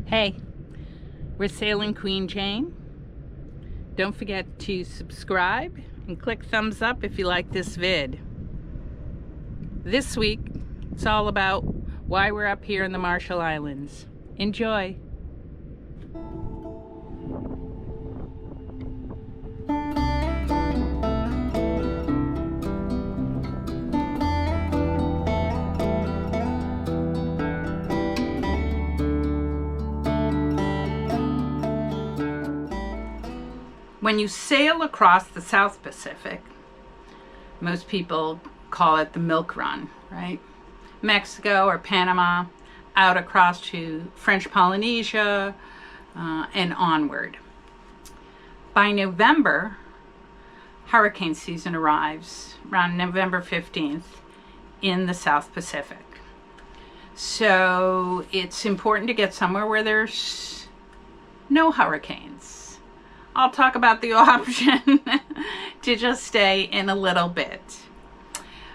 Hey, we're sailing Queen Jane. Don't forget to subscribe and click thumbs up if you like this vid. This week, it's all about why we're up here in the Marshall Islands. Enjoy. When you sail across the South Pacific, most people call it the milk run, right? Mexico or Panama, out across to French Polynesia, and onward. By November, hurricane season arrives around November 15th in the South Pacific. So it's important to get somewhere where there's no hurricanes. I'll talk about the option to just stay in a little bit.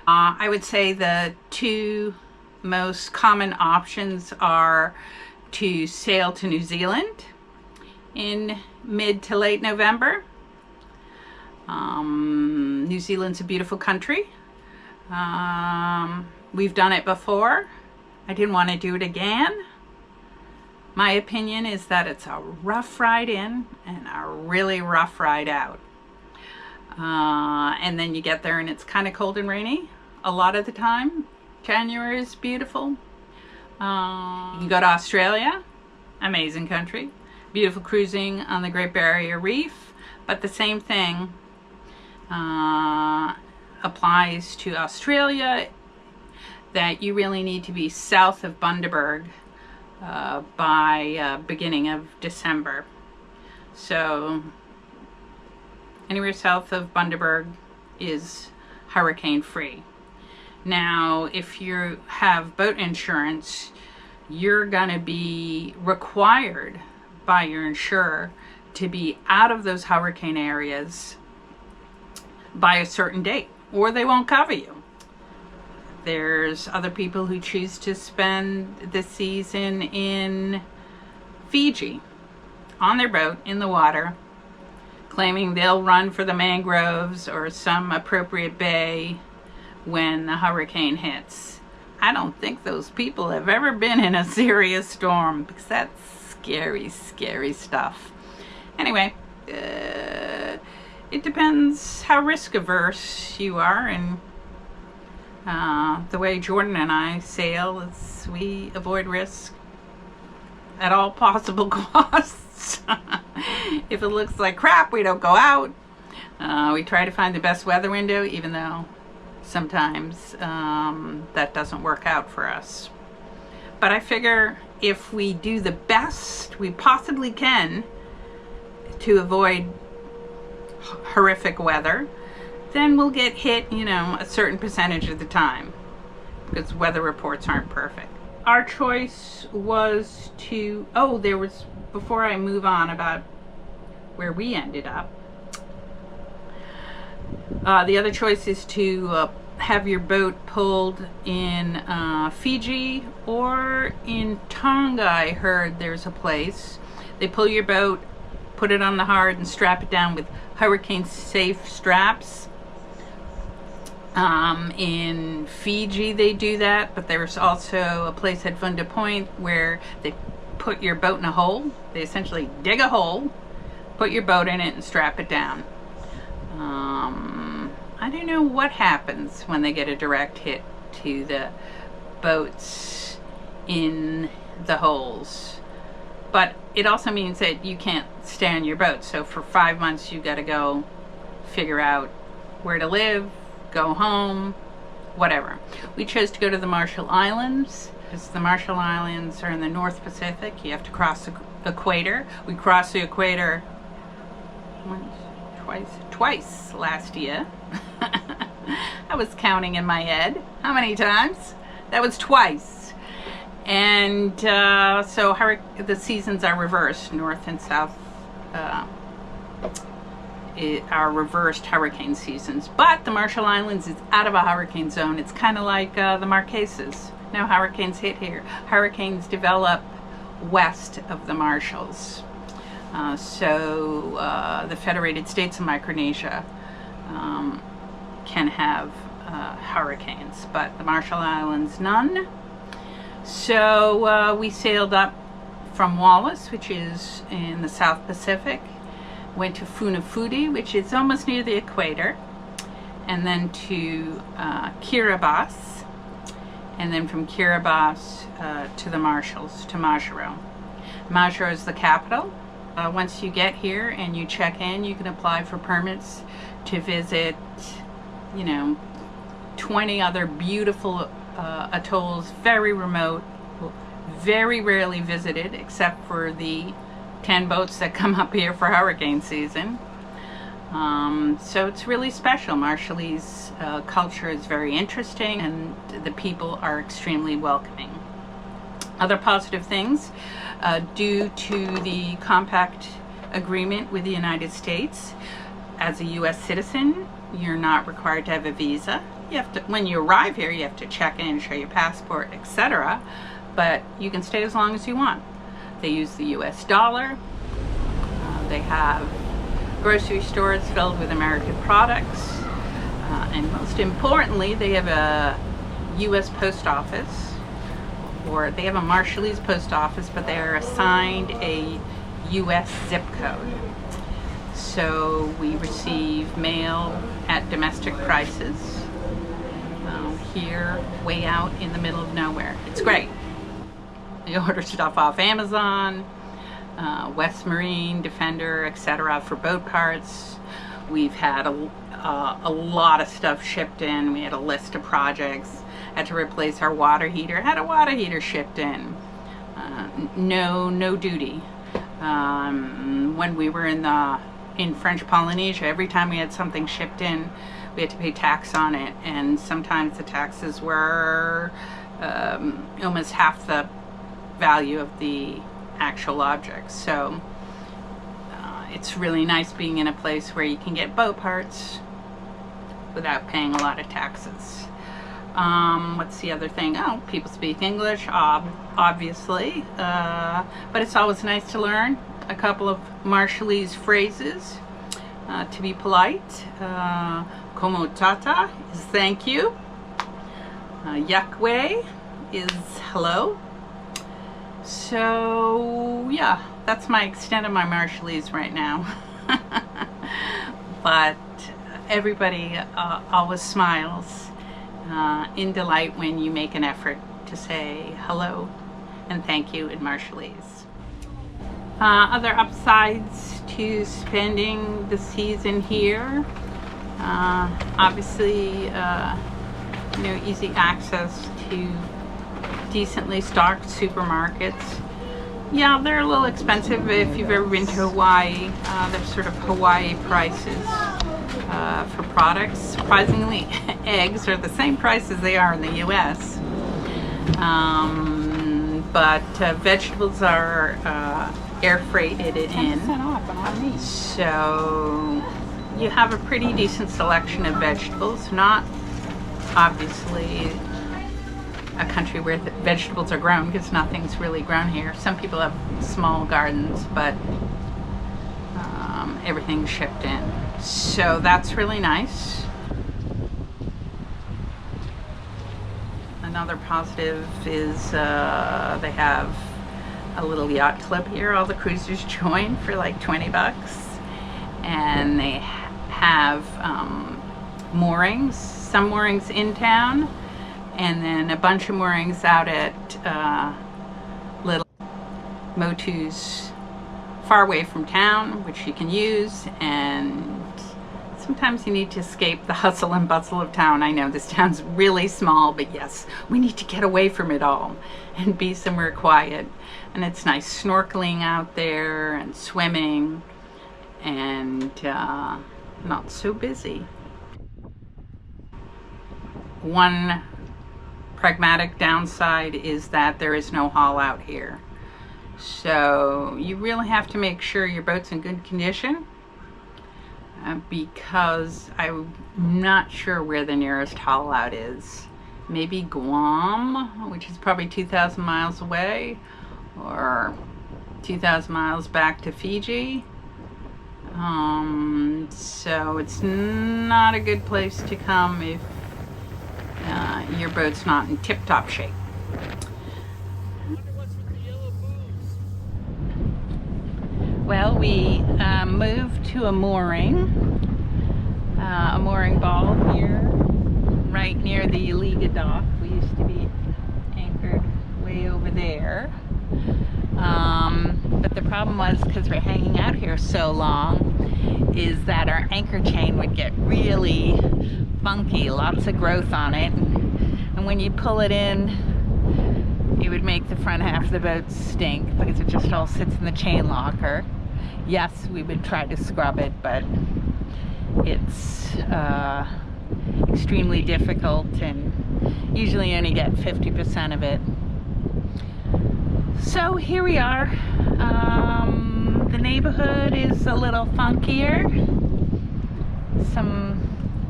I would say the two most common options are to sail to New Zealand in mid to late November. New Zealand's a beautiful country. We've done it before. I didn't want to do it again. My opinion is that it's a rough ride in and a really rough ride out. And then you get there and it's kind of cold and rainy a lot of the time. January is beautiful. You can go to Australia, amazing country. Beautiful cruising on the Great Barrier Reef. But the same thing applies to Australia, that you really need to be south of Bundaberg by beginning of December. So anywhere south of Bundaberg is hurricane free. Now if you have boat insurance, you're gonna be required by your insurer to be out of those hurricane areas by a certain date, or they won't cover you. There's other people who choose to spend the season in Fiji on their boat in the water, claiming they'll run for the mangroves or some appropriate bay when the hurricane hits. I don't think those people have ever been in a serious storm, because that's scary, scary stuff. Anyway, it depends how risk averse you are, and the way Jordan and I sail is we avoid risk at all possible costs. If it looks like crap, we don't go out. We try to find the best weather window, even though sometimes that doesn't work out for us. But I figure if we do the best we possibly can to avoid horrific weather, then we'll get hit, a certain percentage of the time, because weather reports aren't perfect. Our choice was to, before I move on about where we ended up, the other choice is to have your boat pulled in Fiji or in Tonga. I heard there's a place. They pull your boat, put it on the hard, and strap it down with hurricane safe straps. In Fiji they do that, but there's also a place at Funda Point where they put your boat in a hole. They essentially dig a hole, put your boat in it, and strap it down. I don't know what happens when they get a direct hit to the boats in the holes, but it also means that you can't stay on your boat. So for 5 months you got to go figure out where to live, go home, whatever. We chose to go to the Marshall Islands, because the Marshall Islands are in the North Pacific. You have to cross the equator. We crossed the equator twice last year. I was counting in my head how many times. That was twice. And so the seasons are reversed. North and south are reversed hurricane seasons. But the Marshall Islands is out of a hurricane zone. It's kind of like the Marquesas. No hurricanes hit here. Hurricanes develop west of the Marshalls. The Federated States of Micronesia can have hurricanes, but the Marshall Islands none. So we sailed up from Wallace, which is in the South Pacific, went to Funafuti, which is almost near the equator, and then to Kiribati, and then from Kiribati to the Marshalls, to Majuro. Majuro is the capital. Once you get here and you check in, you can apply for permits to visit, 20 other beautiful atolls, very remote, very rarely visited, except for the 10 boats that come up here for hurricane season. So it's really special. Marshallese culture is very interesting, and the people are extremely welcoming. Other positive things, due to the compact agreement with the United States, as a U.S. citizen, you're not required to have a visa. You have to, when you arrive here, you have to check in, show your passport, etc. But you can stay as long as you want. They use the U.S. dollar. They have grocery stores filled with American products. And most importantly, they have a U.S. post office, or they have a Marshallese post office, but they are assigned a U.S. zip code. So we receive mail at domestic prices here, way out in the middle of nowhere. It's great. We order stuff off Amazon, West Marine, Defender, etc. for boat parts. We've had a lot of stuff shipped in. We had a list of projects. Had to replace our water heater. Had a water heater shipped in. No duty. When we were in French Polynesia, every time we had something shipped in, we had to pay tax on it, and sometimes the taxes were almost half the value of the actual object. So it's really nice being in a place where you can get boat parts without paying a lot of taxes. What's the other thing? Oh, people speak English, obviously, but it's always nice to learn a couple of Marshallese phrases to be polite. Como tata is thank you. Yakwe is hello. So yeah, that's my extent of my Marshallese right now. But everybody always smiles in delight when you make an effort to say hello and thank you in Marshallese. Other upsides to spending the season here, obviously, easy access to decently stocked supermarkets. Yeah, they're a little expensive if you've ever been to Hawaii. They're sort of Hawaii prices for products. Surprisingly, eggs are the same price as they are in the U.S. But vegetables are air freighted in. So you have a pretty decent selection of vegetables. Not obviously a country where the vegetables are grown, because nothing's really grown here. Some people have small gardens, but everything's shipped in. So that's really nice. Another positive is they have a little yacht club here. All the cruisers join for like 20 bucks. And they have moorings, some moorings in town, and then a bunch of moorings out at little motus far away from town, which you can use. And sometimes you need to escape the hustle and bustle of town. I know this town's really small, but yes, we need to get away from it all and be somewhere quiet. And it's nice snorkeling out there and swimming, and not so busy. One pragmatic downside is that there is no haul out here. So you really have to make sure your boat's in good condition, because I'm not sure where the nearest haul out is. Maybe Guam, which is probably 2,000 miles away, or 2,000 miles back to Fiji. So it's not a good place to come if your boat's not in tip-top shape. Well, we moved to a mooring ball here, right near the Liga dock. We used to be anchored way over there. But the problem was, because we're hanging out here so long, is that our anchor chain would get really funky, lots of growth on it, and when you pull it in, it would make the front half of the boat stink because it just all sits in the chain locker. Yes, we would try to scrub it, but it's extremely difficult, and usually only get 50% of it. So here we are. The neighborhood is a little funkier. Some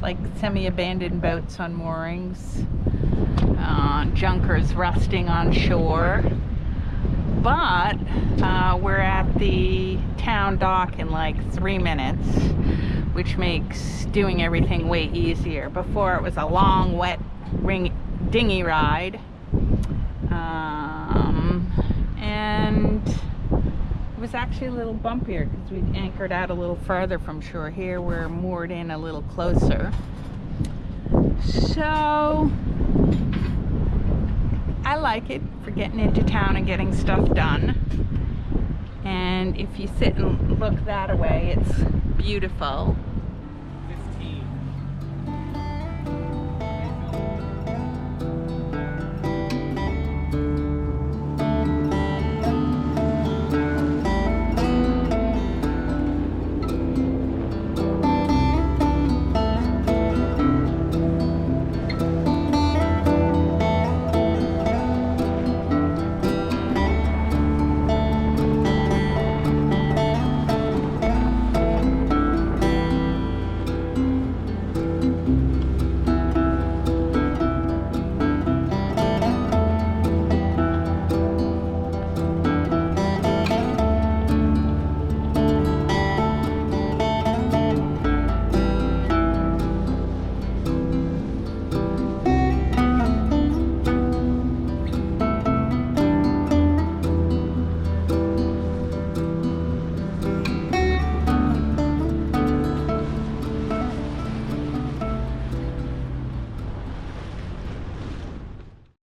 like semi-abandoned boats on moorings. Junkers rusting on shore. But we're at the town dock in like 3 minutes, which makes doing everything way easier. Before it was a long, wet dinghy ride. And it was actually a little bumpier because we anchored out a little farther from shore. Here we're moored in a little closer. So I like it for getting into town and getting stuff done. And if you sit and look that way, it's beautiful.